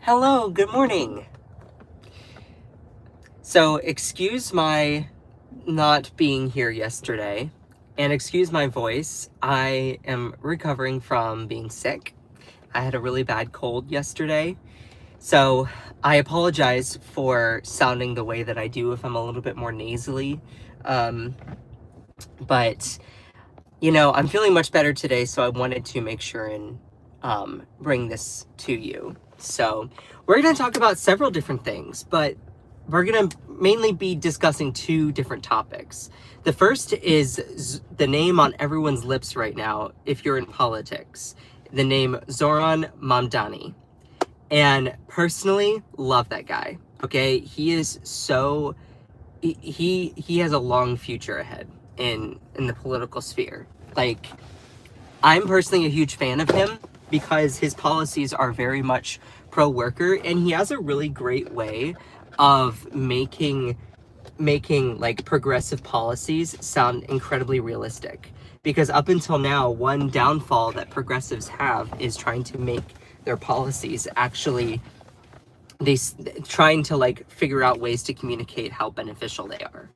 Hello, good morning. So, excuse my not being here yesterday, and excuse my voice. I am recovering from being sick. I had a really bad cold yesterday, so I apologize for sounding the way that I do if I'm a little bit more nasally. But, I'm feeling much better today, so I wanted to make sure and bring this to you. So, we're going to talk about several different things, but we're going to mainly be discussing two different topics. The first is the name on everyone's lips right now, if you're in politics, the name Zohran Mandani. And personally, love that guy. Okay, he is so he has a long future ahead in the political sphere. Like, I'm personally a huge fan of him because his policies are very much pro-worker, and he has a really great way of making like progressive policies sound incredibly realistic. Because up until now, one downfall that progressives have is trying to make their policies actually trying to like figure out ways to communicate how beneficial they are.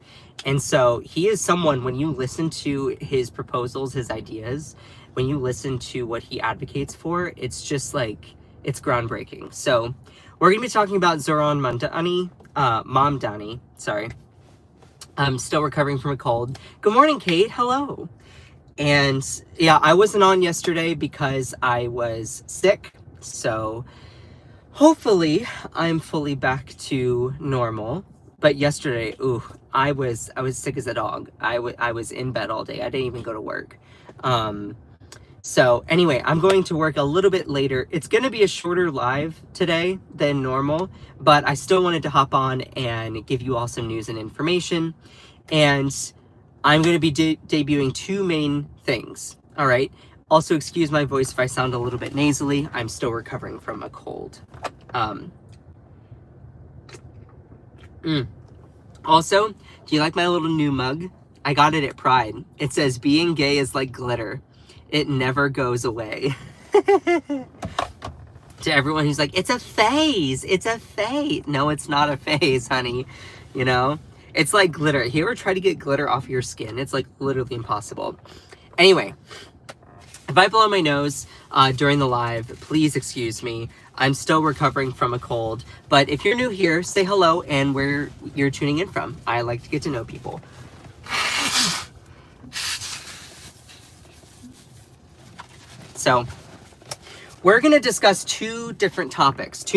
And so he is someone, when you listen to his proposals, his ideas, when you listen to what he advocates for, it's just like, it's groundbreaking. So we're going to be talking about Zohran Mamdani, sorry. I'm still recovering from a cold. Good morning, Kate. Hello. And yeah, I wasn't on yesterday because I was sick. So hopefully I'm fully back to normal. But yesterday, I was sick as a dog. I was in bed all day. I didn't even go to work. So anyway, I'm going to work a little bit later. It's going to be a shorter live today than normal, but I still wanted to hop on and give you all some news and information. And I'm going to be debuting two main things. All right. Also, excuse my voice if I sound a little bit nasally. I'm still recovering from a cold. Also, do you like my little new mug? I got it at Pride. It says, "Being gay is like glitter. It never goes away." To everyone who's like, it's a phase. It's a phase. No, it's not a phase, honey. It's like glitter. If you ever try to get glitter off your skin, it's like literally impossible. Anyway, if I blow my nose during the live, please excuse me. I'm still recovering from a cold. But if you're new here, say hello and where you're tuning in from. I like to get to know people. So we're going to discuss two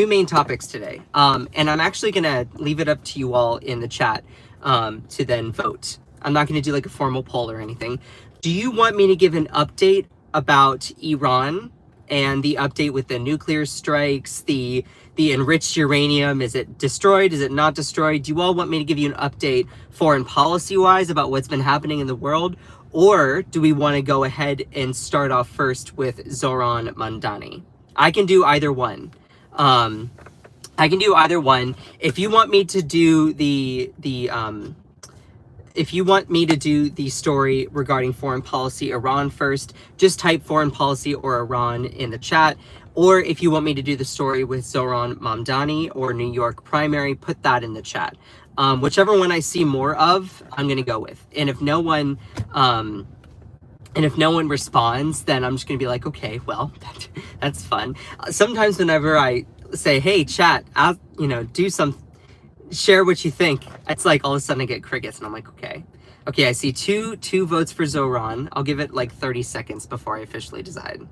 main topics today. And I'm actually going to leave it up to you all in the chat to then vote. I'm not going to do like a formal poll or anything. Do you want me to give an update about Iran and the update with the nuclear strikes, the enriched uranium? Is it destroyed? Is it not destroyed? Do you all want me to give you an update foreign policy-wise about what's been happening in the world? Or do we want to go ahead and start off first with Zohran Mandani? I can do either one. If you want me to do the story regarding foreign policy Iran first, just type foreign policy or Iran in the chat. Or if you want me to do the story with Zohran Mandani or New York primary, put that in the chat. Whichever one I see more of, I'm gonna go with. And if no one responds, then I'm just gonna be like, okay, well, that's fun. Sometimes whenever I say, hey, chat, share what you think, it's like all of a sudden I get crickets, and I'm like, okay, I see two votes for Zohran. I'll give it like 30 seconds before I officially decide.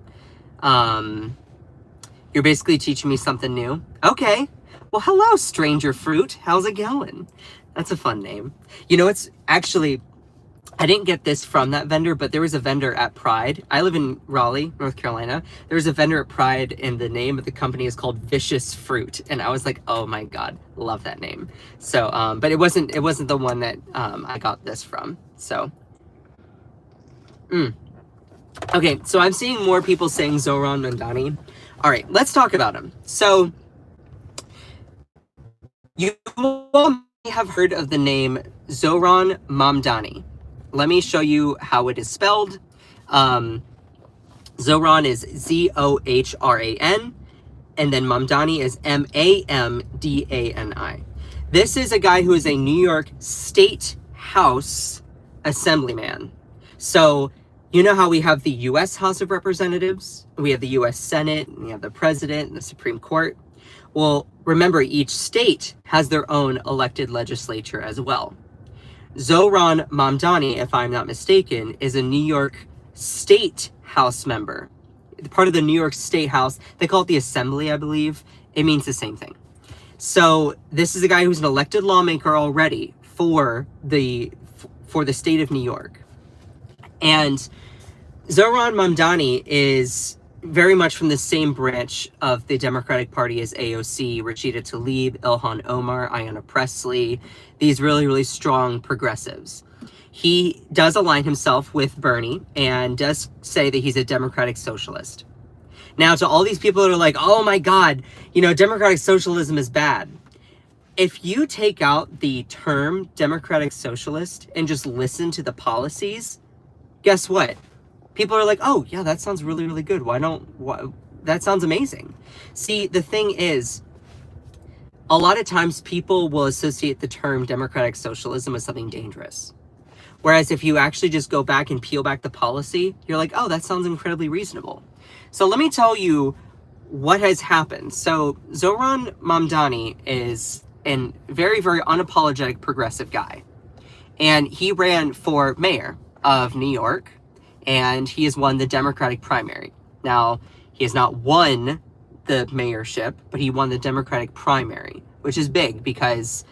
You're basically teaching me something new. Okay. Well, hello, Stranger Fruit. How's it going? That's a fun name. It's actually, I didn't get this from that vendor, but there was a vendor at Pride. I live in Raleigh, North Carolina. There was a vendor at Pride, and the name of the company is called Vicious Fruit. And I was like, oh my God, love that name. So, but it wasn't the one that I got this from. So, okay, so I'm seeing more people saying Zohran Mandani. All right, let's talk about him. So, you all may have heard of the name Zohran Mamdani. Let me show you how it is spelled. Zohran is Zohran, and then Mamdani is Mamdani. This is a guy who is a New York State House Assemblyman. So you know how we have the U.S. House of Representatives, we have the U.S. Senate, and we have the President and the Supreme Court. Well, remember, each state has their own elected legislature as well. Zohran Mandani, if I'm not mistaken, is a New York State House member. Part of the New York State House. They call it the Assembly, I believe. It means the same thing. So this is a guy who's an elected lawmaker already for the state of New York. And Zohran Mandani is very much from the same branch of the Democratic Party as AOC, Rashida Tlaib, Ilhan Omar, Ayanna Pressley, these really, really strong progressives. He does align himself with Bernie and does say that he's a democratic socialist. Now, to all these people that are like, oh my God, democratic socialism is bad. If you take out the term democratic socialist and just listen to the policies, guess what? People are like, oh yeah, that sounds really, really good. That sounds amazing. See, the thing is, a lot of times people will associate the term democratic socialism with something dangerous. Whereas if you actually just go back and peel back the policy, you're like, oh, that sounds incredibly reasonable. So let me tell you what has happened. So Zohran Mandani is a very, very unapologetic progressive guy. And he ran for mayor of New York, and he has won the Democratic primary. Now, he has not won the mayorship, but he won the Democratic primary, which is big because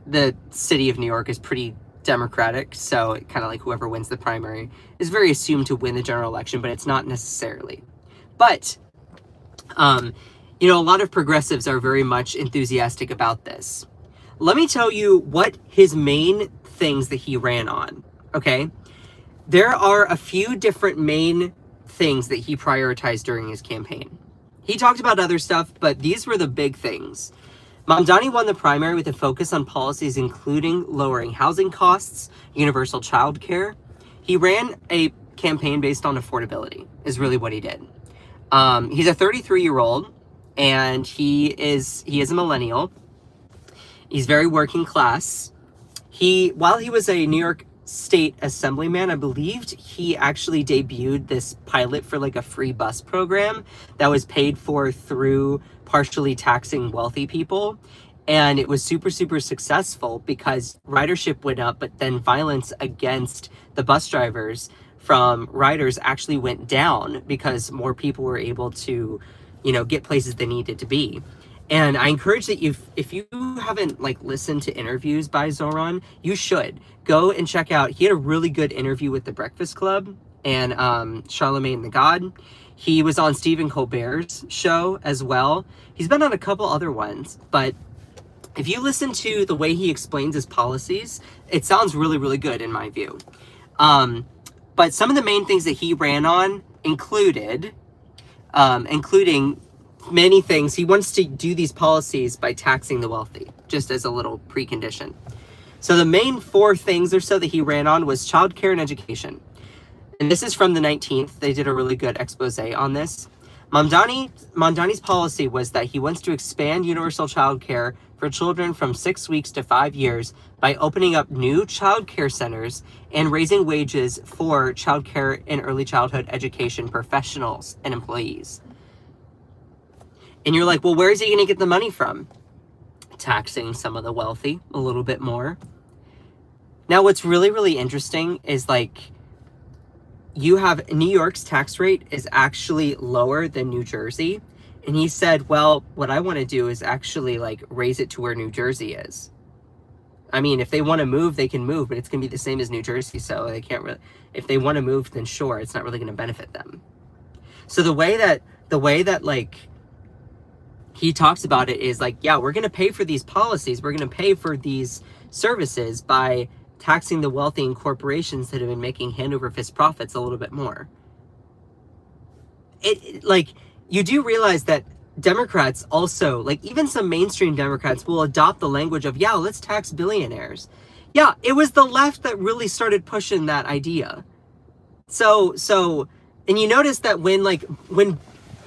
the city of New York is pretty Democratic, so it kind of like whoever wins the primary is very assumed to win the general election, but it's not necessarily. But, a lot of progressives are very much enthusiastic about this. Let me tell you what his main things that he ran on, okay? There are a few different main things that he prioritized during his campaign. He talked about other stuff, but these were the big things. Mamdani won the primary with a focus on policies including lowering housing costs, universal child care. He ran a campaign based on affordability, is really what he did. He's a 33-year-old, and he is a millennial. He's very working class. While he was a New York State Assemblyman, I believed he actually debuted this pilot for like a free bus program that was paid for through partially taxing wealthy people. And it was super, super successful because ridership went up, but then violence against the bus drivers from riders actually went down because more people were able to, get places they needed to be. And I encourage that if you haven't listened to interviews by Zohran, you should go and check out. He had a really good interview with The Breakfast Club and Charlemagne the God. He was on Stephen Colbert's show as well. He's been on a couple other ones, but if you listen to the way he explains his policies, it sounds really, really good in my view. But some of the main things that he ran on including many things. He wants to do these policies by taxing the wealthy, just as a little precondition. So the main 4 things or so that he ran on was childcare and education. And this is from the 19th. They did a really good expose on this. Mamdani's policy was that he wants to expand universal childcare for children from 6 weeks to 5 years by opening up new childcare centers and raising wages for childcare and early childhood education professionals and employees. And you're like, well, where is he going to get the money from? Taxing some of the wealthy a little bit more. Now, what's really, really interesting is you have New York's tax rate is actually lower than New Jersey. And he said, well, what I want to do is actually raise it to where New Jersey is. I mean, if they want to move, they can move, but it's going to be the same as New Jersey. So they can't really, if they want to move, then sure, it's not really going to benefit them. So the way that he talks about it is yeah, we're going to pay for these policies. We're going to pay for these services by taxing the wealthy and corporations that have been making hand over fist profits a little bit more. You do realize that Democrats also, even some mainstream Democrats will adopt the language of, yeah, let's tax billionaires. Yeah, it was the left that really started pushing that idea. So, and you notice that when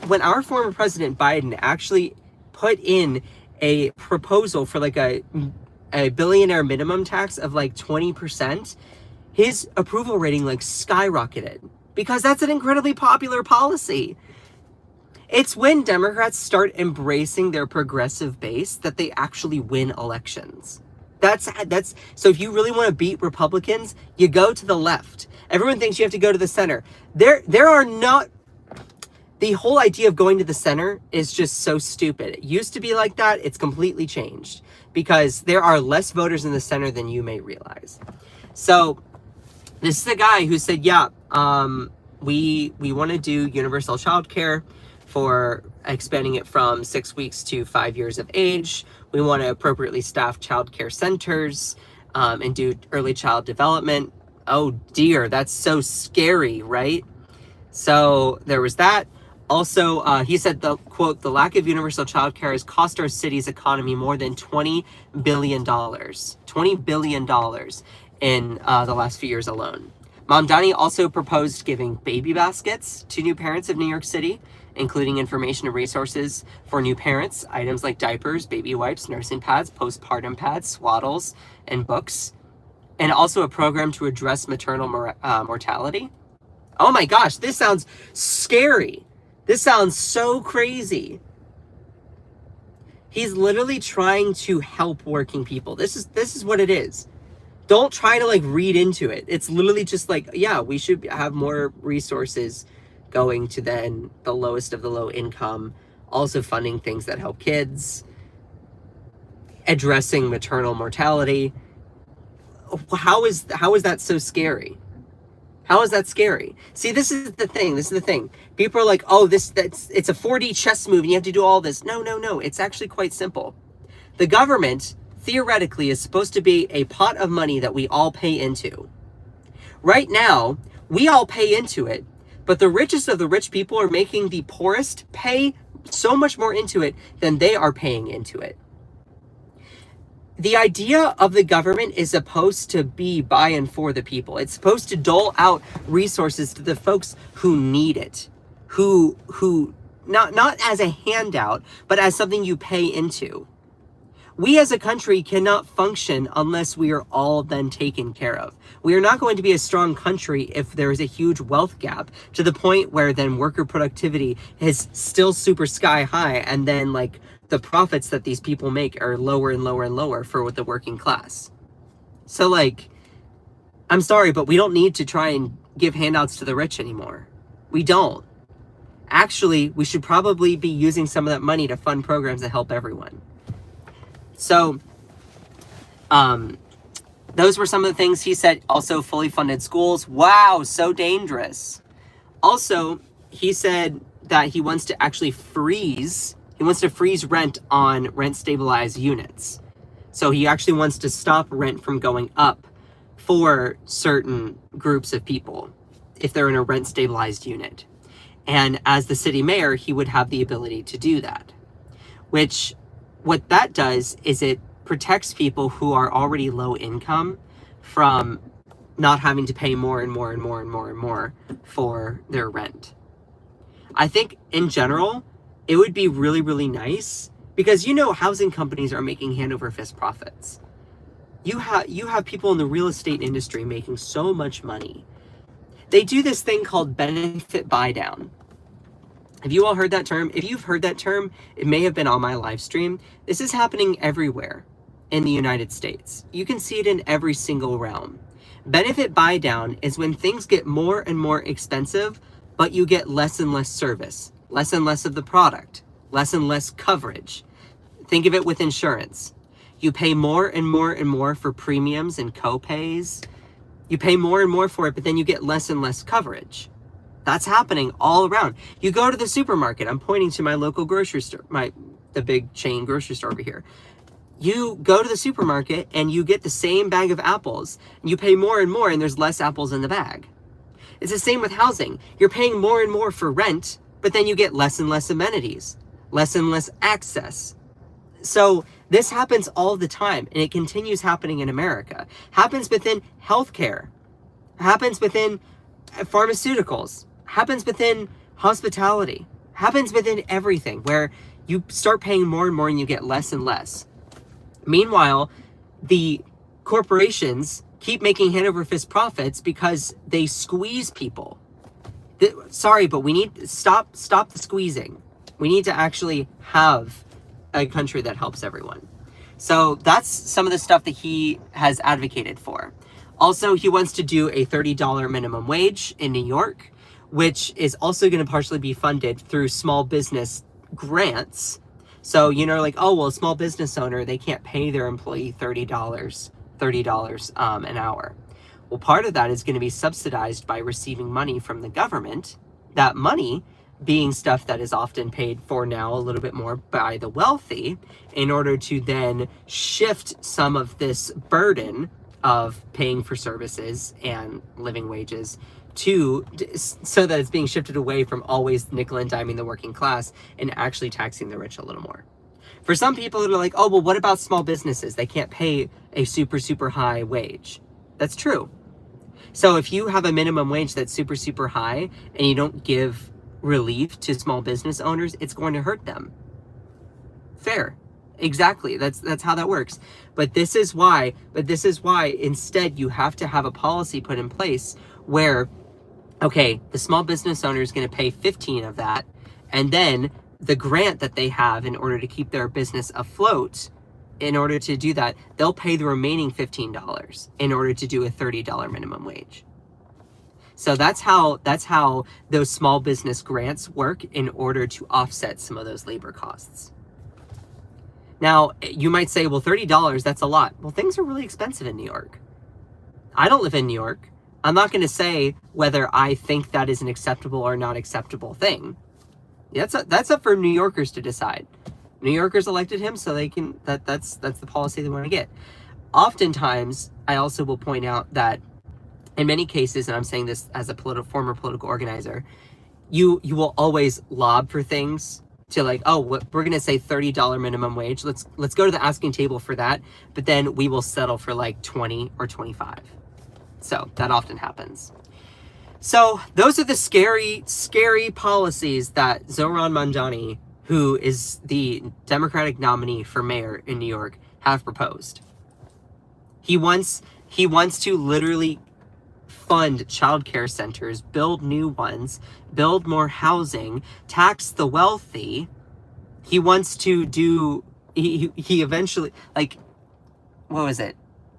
when our former president Biden actually put in a proposal for like a billionaire minimum tax of like 20%, his approval rating like skyrocketed, because that's an incredibly popular policy. It's when Democrats start embracing their progressive base that they actually win elections. That's so if you really want to beat Republicans, you go to the left. Everyone thinks you have to go to the center. There are not, the whole idea of going to the center is just so stupid. It used to be like that. It's completely changed because there are less voters in the center than you may realize. So this is the guy who said, yeah, we want to do universal child care for expanding it from 6 weeks to 5 years of age. We want to appropriately staff child care centers and do early child development. Oh dear, that's so scary, right? So there was that. Also, he said, the quote, the lack of universal child care has cost our city's economy more than $20 billion. $20 billion in the last few years alone. Mandani also proposed giving baby baskets to new parents of New York City, including information and resources for new parents, items like diapers, baby wipes, nursing pads, postpartum pads, swaddles, and books, and also a program to address maternal mortality. Oh my gosh, this sounds scary. This sounds so crazy. He's literally trying to help working people. This is what it is. Don't try to like read into it. It's literally just like, yeah, we should have more resources going to then the lowest of the low income, also funding things that help kids, addressing maternal mortality. How is that so scary? How is that scary? See, this is the thing. People are like, oh, it's a 4D chess move and you have to do all this. No. It's actually quite simple. The government, theoretically, is supposed to be a pot of money that we all pay into. Right now, we all pay into it, but the richest of the rich people are making the poorest pay so much more into it than they are paying into it. The idea of the government is supposed to be by and for the people. It's supposed to dole out resources to the folks who need it, who not as a handout, but as something you pay into. We as a country cannot function unless we are all then taken care of. We are not going to be a strong country if there is a huge wealth gap to the point where then worker productivity is still super sky high, and then like the profits that these people make are lower and lower and lower for the working class. So like, I'm sorry, but we don't need to try and give handouts to the rich anymore. We don't. Actually, we should probably be using some of that money to fund programs that help everyone. So, those were some of the things he said. Also, fully funded schools. Wow, so dangerous. Also, he said that he wants to actually freeze rent on rent stabilized units. So he actually wants to stop rent from going up for certain groups of people if they're in a rent stabilized unit. And as the city mayor, he would have the ability to do that. Which, what that does is it protects people who are already low income from not having to pay more and more and more and more and more for their rent. I think in general, it would be really, really nice because, you know, housing companies are making hand over fist profits. You have people in the real estate industry making so much money. They do this thing called benefit buy down. Have you all heard that term? If you've heard that term, it may have been on my live stream. This is happening everywhere in the United States. You can see it in every single realm. Benefit buy down is when things get more and more expensive, but you get less and less service, less and less of the product, less and less coverage. Think of it with insurance. You pay more and more and more for premiums and co-pays. You pay more and more for it, but then you get less and less coverage. That's happening all around. You go to the supermarket. I'm pointing to my local grocery store, the big chain grocery store over here. You go to the supermarket and you get the same bag of apples. And you pay more and more, and there's less apples in the bag. It's the same with housing. You're paying more and more for rent, but then you get less and less amenities, less and less access. So this happens all the time, and it continues happening in America. Happens within healthcare, happens within pharmaceuticals, happens within hospitality, Happens within everything, where you start paying more and more and you get less and less. Meanwhile, the corporations keep making hand over fist profits because they squeeze people. Sorry, but we need stop the squeezing. We need to actually have a country that helps everyone. So that's some of the stuff that he has advocated for. Also, he wants to do a $30 minimum wage in New York, which is also going to partially be funded through small business grants. So, you know, like, oh, well, a small business owner, they can't pay their employee $30 an hour. Well, part of that is going to be subsidized by receiving money from the government. That money being stuff that is often paid for now a little bit more by the wealthy, in order to then shift some of this burden of paying for services and living wages so that it's being shifted away from always nickel and diming the working class and actually taxing the rich a little more. For some people that are like, oh, well, what about small businesses? They can't pay a super, super high wage. That's true. So if you have a minimum wage that's super, super high and you don't give relief to small business owners, it's going to hurt them. Fair. Exactly. That's how that works. But this is why instead you have to have a policy put in place where, okay, the small business owner is going to pay 15 of that, and then the grant that they have in order to keep their business afloat, in order to do that, they'll pay the remaining $15 in order to do a $30 minimum wage. So that's how those small business grants work in order to offset some of those labor costs. Now, you might say, well, $30, that's a lot. Well, things are really expensive in New York. I don't live in New York. I'm not going to say whether I think that is an acceptable or not acceptable thing. That's up for New Yorkers to decide. New Yorkers elected him, so they can. That's the policy they want to get. Oftentimes, I also will point out that in many cases, and I'm saying this as a former political organizer, you will always lob for things to, like, oh, we're going to say $30 minimum wage. Let's go to the asking table for that, but then we will settle for like 20 or 25. So that often happens. So those are the scary, scary policies that Zohran Mandani, who is the Democratic nominee for mayor in New York, have proposed. He wants to literally fund childcare centers, build new ones, build more housing, tax the wealthy. He wants to do, he eventually, like, what was it?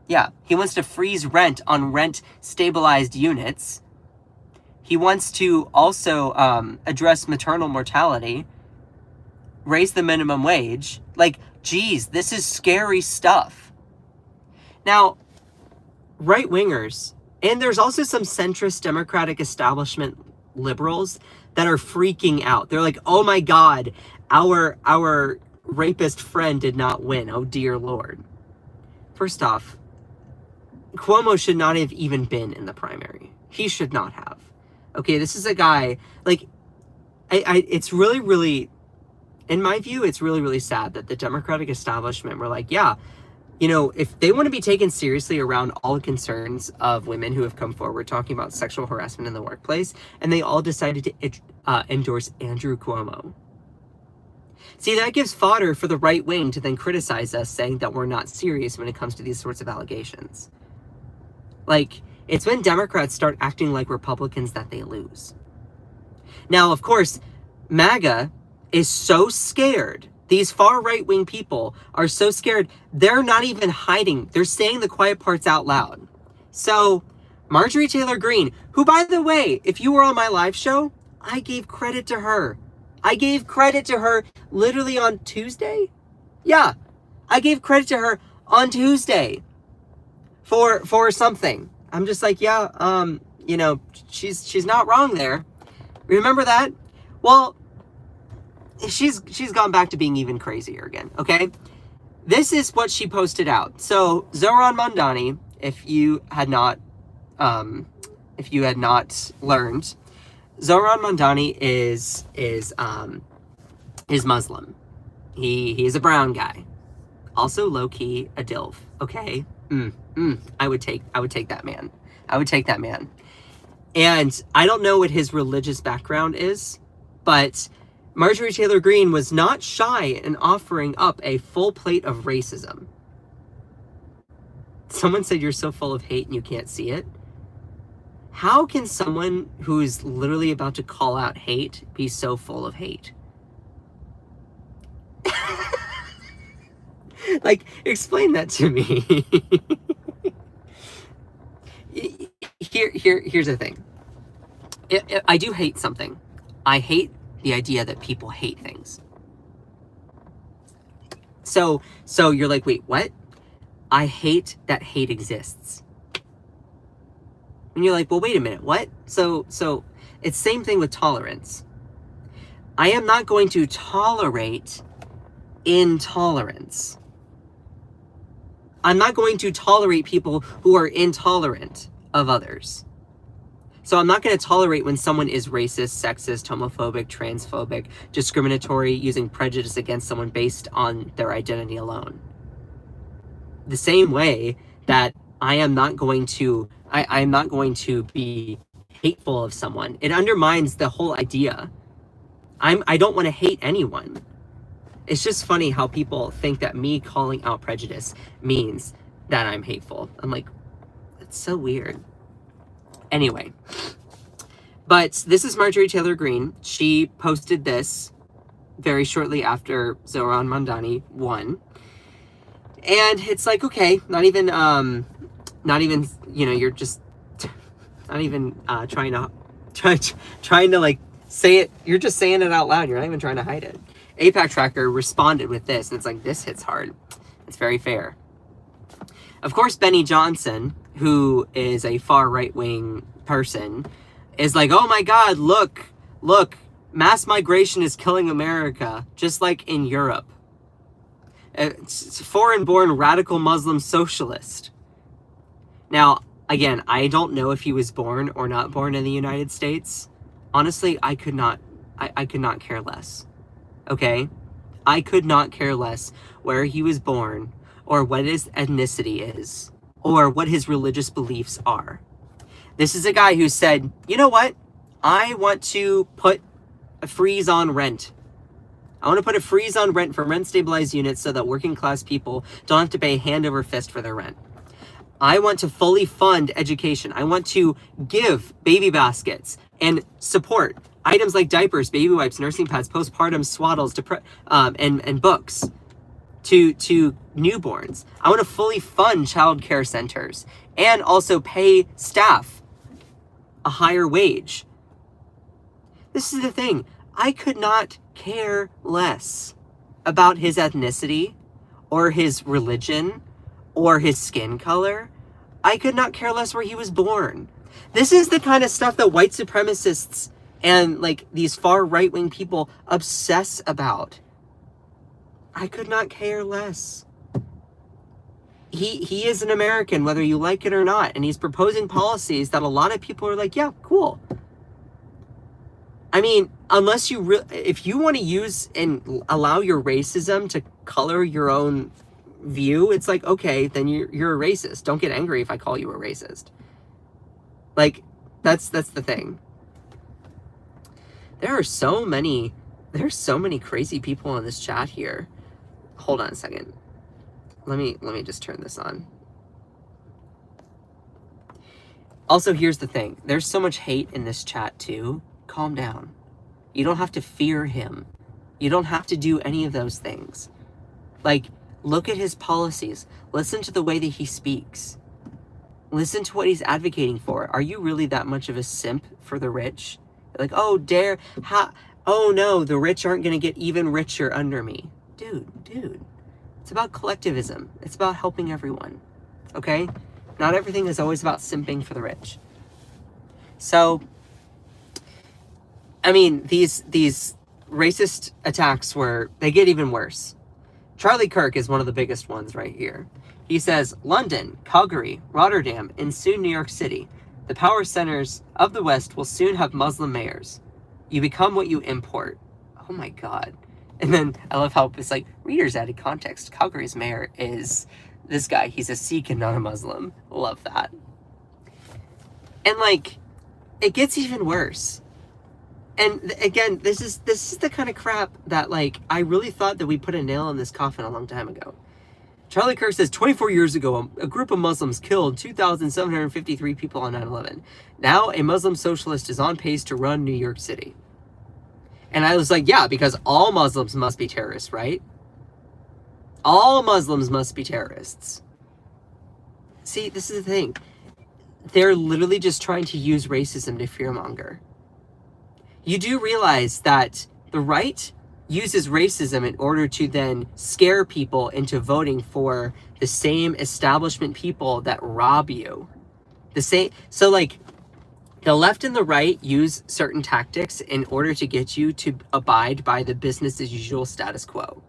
Yeah, he wants to freeze rent on rent stabilized units. He wants to also address maternal mortality, raise the minimum wage. Like, geez, this is scary stuff. Now, right-wingers, and there's also some centrist Democratic establishment liberals that are freaking out. They're like, oh my God, our rapist friend did not win. Oh dear Lord. First off, Cuomo should not have even been in the primary. He should not have. Okay, this is a guy, like, it's really, really, in my view, it's really, really sad that the Democratic establishment were like, yeah, you know, if they want to be taken seriously around all concerns of women who have come forward talking about sexual harassment in the workplace, and they all decided to endorse Andrew Cuomo. See, that gives fodder for the right wing to then criticize us, saying that we're not serious when it comes to these sorts of allegations. Like, it's when Democrats start acting like Republicans that they lose. Now, of course, MAGA is so scared. These far right-wing people are so scared, they're not even hiding. They're saying the quiet parts out loud. So, Marjorie Taylor Greene, who, by the way, if you were on my live show, I gave credit to her. I gave credit to her literally on Tuesday. Yeah, I gave credit to her on Tuesday for something. I'm just like, yeah, you know, she's not wrong there. Remember that? Well, she's gone back to being even crazier again, okay? This is what she posted out. So, Zohran Mandani, if you had not learned, Zohran Mandani is Muslim. He is a brown guy. Also low-key a DILF, okay? I would take that man. I would take that man. And I don't know what his religious background is, but Marjorie Taylor Greene was not shy in offering up a full plate of racism. Someone said you're so full of hate and you can't see it. How can someone who's literally about to call out hate be so full of hate? Like, explain that to me. Here's the thing. I do hate something. I hate the idea that people hate things. So you're like, wait, what? I hate that hate exists. And you're like, well, wait a minute, what? So it's same thing with tolerance. I am not going to tolerate intolerance. I'm not going to tolerate people who are intolerant of others. So I'm not going to tolerate when someone is racist, sexist, homophobic, transphobic, discriminatory, using prejudice against someone based on their identity alone. The same way that I'm not going to be hateful of someone. It undermines the whole idea. I don't want to hate anyone. It's just funny how people think that me calling out prejudice means that I'm hateful. I'm like, that's so weird. Anyway, but this is Marjorie Taylor Greene. She posted this very shortly after Zohran Mandani won. And it's like, okay, not even, you know, you're just not even trying to like say it. You're just saying it out loud. You're not even trying to hide it. APAC Tracker responded with this, and it's like, this hits hard. It's very fair. Of course, Benny Johnson, who is a far right-wing person, is like, oh my God, look, mass migration is killing America, just like in Europe. It's a foreign-born radical Muslim socialist. Now, again, I don't know if he was born or not born in the United States. Honestly, I could not care less. Okay? I could not care less where he was born, or what his ethnicity is, or what his religious beliefs are. This is a guy who said, you know what? I want to put a freeze on rent. I want to put a freeze on rent for rent-stabilized units so that working class people don't have to pay hand over fist for their rent. I want to fully fund education. I want to give baby baskets and support items like diapers, baby wipes, nursing pads, postpartum swaddles, and books to newborns. I want to fully fund child care centers and also pay staff a higher wage. This is the thing. I could not care less about his ethnicity or his religion or his skin color. I could not care less where he was born. This is the kind of stuff that white supremacists and like these far right-wing people obsess about. I could not care less. He is an American, whether you like it or not, and he's proposing policies that a lot of people are like, yeah, cool. I mean, unless if you want to use and allow your racism to color your own view, it's like, okay, then you're a racist. Don't get angry if I call you a racist. Like, that's the thing. There's so many crazy people in this chat here. Hold on a second. Let me just turn this on. Also, here's the thing. There's so much hate in this chat too. Calm down. You don't have to fear him. You don't have to do any of those things. Like, look at his policies. Listen to the way that he speaks. Listen to what he's advocating for. Are you really that much of a simp for the rich? Like, oh, oh no, the rich aren't going to get even richer under me. Dude. It's about collectivism. It's about helping everyone. Okay? Not everything is always about simping for the rich. So, I mean, these racist attacks they get even worse. Charlie Kirk is one of the biggest ones right here. He says, London, Calgary, Rotterdam, and soon New York City. The power centers of the West will soon have Muslim mayors. You become what you import. Oh my God. And then I love how it's like, readers added context. Calgary's mayor is this guy. He's a Sikh and not a Muslim. Love that. And like, it gets even worse. And again, this is the kind of crap that, like, I really thought that we put a nail in this coffin a long time ago. Charlie Kirk says, 24 years ago, a group of Muslims killed 2,753 people on 9/11. Now, a Muslim socialist is on pace to run New York City. And I was like, yeah, because all Muslims must be terrorists, right? All Muslims must be terrorists. See, this is the thing. They're literally just trying to use racism to fearmonger. You do realize that the right uses racism in order to then scare people into voting for the same establishment people that rob you. So like, the left and the right use certain tactics in order to get you to abide by the business as usual status quo.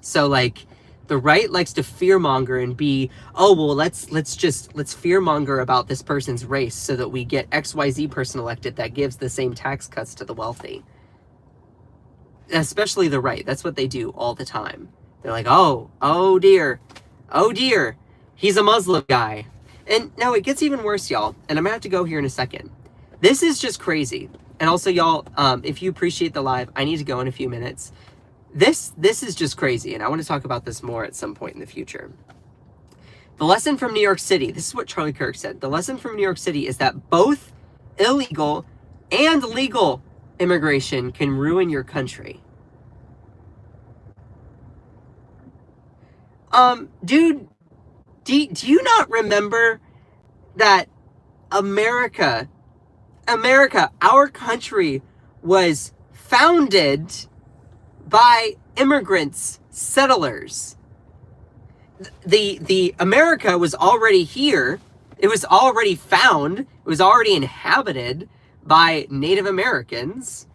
So like, the right likes to fearmonger and be, oh, well, let's fearmonger about this person's race so that we get XYZ person elected that gives the same tax cuts to the wealthy. Especially the right. That's what they do all the time. They're like, oh dear, he's a Muslim guy. And now it gets even worse, y'all. And I'm gonna have to go here in a second. This is just crazy. And also, y'all, if you appreciate the live, I need to go in a few minutes. This is just crazy, and I want to talk about this more at some point in the future. The lesson from New York City, this is what Charlie Kirk said. The lesson from New York City is that both illegal and legal immigration can ruin your country. Dude, do you not remember that America, our country, was founded by immigrants, settlers? The America was already here. It was already found. It was already inhabited by Native Americans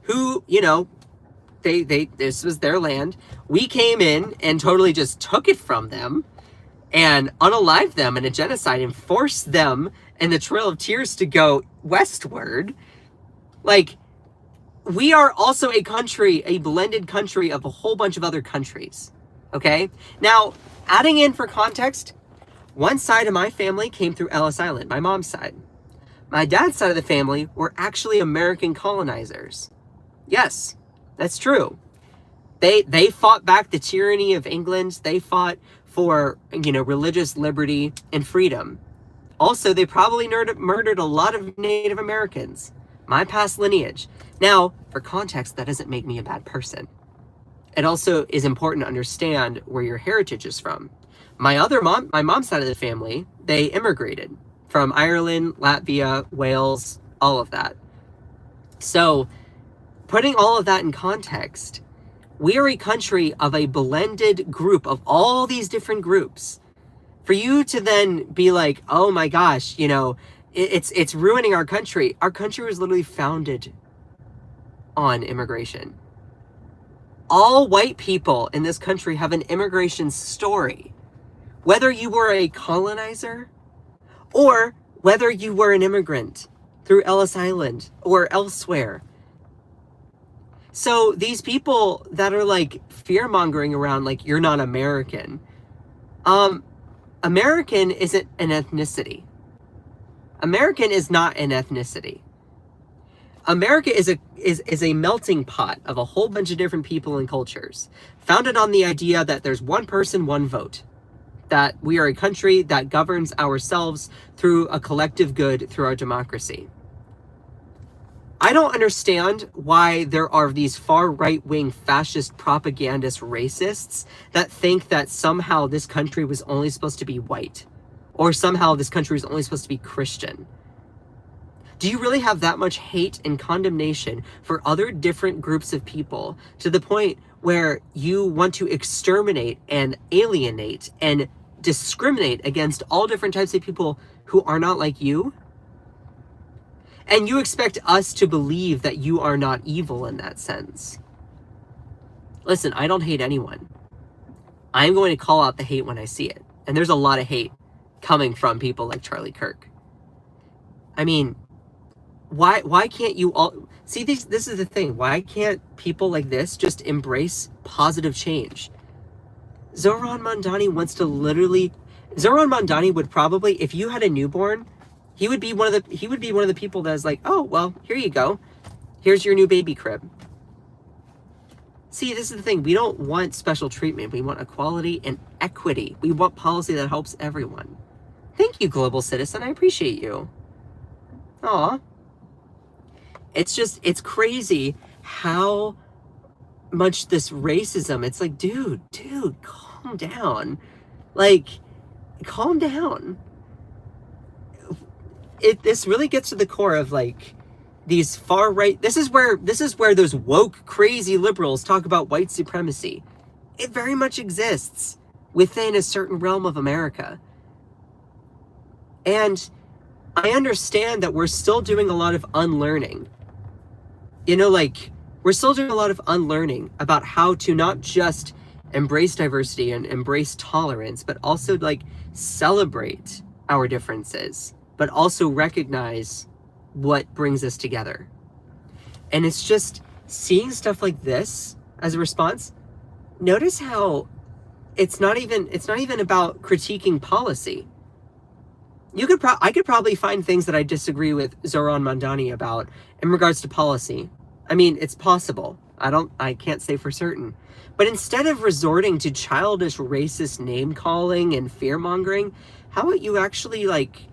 who, you know, this was their land. We came in and totally just took it from them and unalived them in a genocide and forced them in the Trail of Tears to go westward. Like, we are also a country, a blended country of a whole bunch of other countries. Okay? Now, adding in for context, one side of my family came through Ellis Island, my mom's side. My dad's side of the family were actually American colonizers. Yes, that's true. They fought back the tyranny of England. They fought for, you know, religious liberty and freedom. Also, they probably murdered a lot of Native Americans. My past lineage. Now, for context, that doesn't make me a bad person. It also is important to understand where your heritage is from. My mom's side of the family, they immigrated from Ireland, Latvia, Wales, all of that. So, putting all of that in context, we are a country of a blended group of all these different groups. For you to then be like, oh my gosh, you know, it's ruining our country. Our country was literally founded on immigration. All white people in this country have an immigration story. Whether you were a colonizer or whether you were an immigrant through Ellis Island or elsewhere. So these people that are like fear-mongering around like you're not American. American isn't an ethnicity. American is not an ethnicity. America is a melting pot of a whole bunch of different people and cultures, founded on the idea that there's one person, one vote, that we are a country that governs ourselves through a collective good through our democracy. I don't understand why there are these far right-wing fascist propagandist racists that think that somehow this country was only supposed to be white, or somehow this country was only supposed to be Christian. Do you really have that much hate and condemnation for other different groups of people to the point where you want to exterminate and alienate and discriminate against all different types of people who are not like you? And you expect us to believe that you are not evil in that sense. Listen, I don't hate anyone. I'm going to call out the hate when I see it. And there's a lot of hate coming from people like Charlie Kirk. I mean, why can't you all see this is the thing. Why can't people like this just embrace positive change? Zohran Mandani wants to literally Zohran Mandani would probably, if you had a newborn, he would be one of the people that is like, oh well, here you go. Here's your new baby crib. See, this is the thing. We don't want special treatment. We want equality and equity. We want policy that helps everyone. Thank you, global citizen. I appreciate you. Aw. It's crazy how much this racism, it's like, dude, calm down. Like, calm down. This really gets to the core of, like, these far right, this is where those woke, crazy liberals talk about white supremacy. It very much exists within a certain realm of America. And I understand that we're still doing a lot of unlearning. You know, like, we're still doing a lot of unlearning about how to not just embrace diversity and embrace tolerance, but also, like, celebrate our differences, but also recognize what brings us together. And it's just seeing stuff like this as a response. Notice how it's not even about critiquing policy. I could probably find things that I disagree with Zohran Mandani about in regards to policy. I mean, it's possible. I can't say for certain. But instead of resorting to childish racist name calling and fear mongering, how about you actually, like,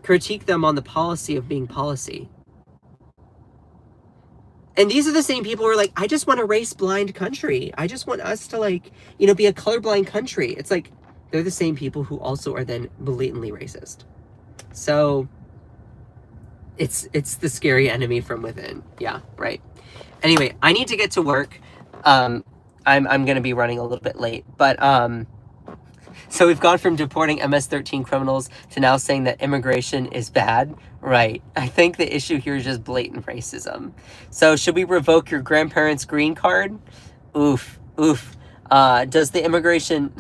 critique them on the policy of being policy? And these are the same people who are like, I just want a race-blind country. I just want us to, like, you know, be a colorblind country. It's like, they're the same people who also are then blatantly racist. So it's the scary enemy from within. Yeah, right. Anyway, I need to get to work. I'm going to be running a little bit late, but so we've gone from deporting MS-13 criminals to now saying that immigration is bad. Right. I think the issue here is just blatant racism. So should we revoke your grandparents' green card? Oof. Does the immigration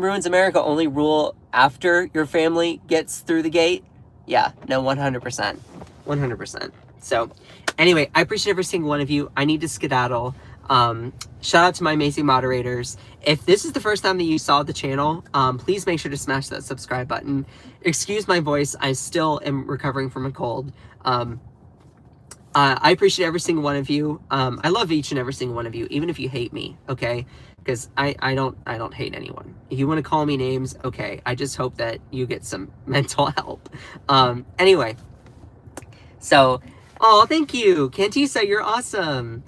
ruins America only rule after your family gets through the gate? Yeah, no, 100%. 100%. So anyway, I appreciate every single one of you. I need to skedaddle. Shout out to my amazing moderators. If this is the first time that you saw the channel, please make sure to smash that subscribe button. Excuse my voice. I still am recovering from a cold. I appreciate every single one of you. I love each and every single one of you, even if you hate me, okay? Because I don't hate anyone. If you want to call me names, okay. I just hope that you get some mental help. Anyway, so, oh, thank you, Cantisa, you're awesome.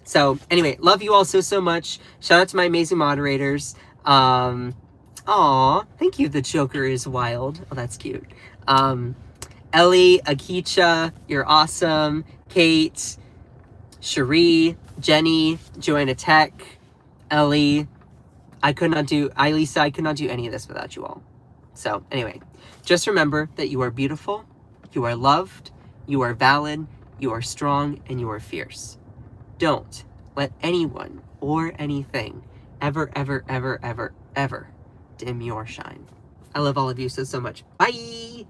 So anyway, love you all so much. Shout out to my amazing moderators. Aw, thank you. The Joker is wild. Oh, that's cute. Ellie, Akicha, you're awesome. Kate, Cherie, Jenny, Joanna Tech, Ellie. Lisa, I could not do any of this without you all. So anyway, just remember that you are beautiful, you are loved, you are valid, you are strong, and you are fierce. Don't let anyone or anything ever dim your shine. I love all of you so much. Bye!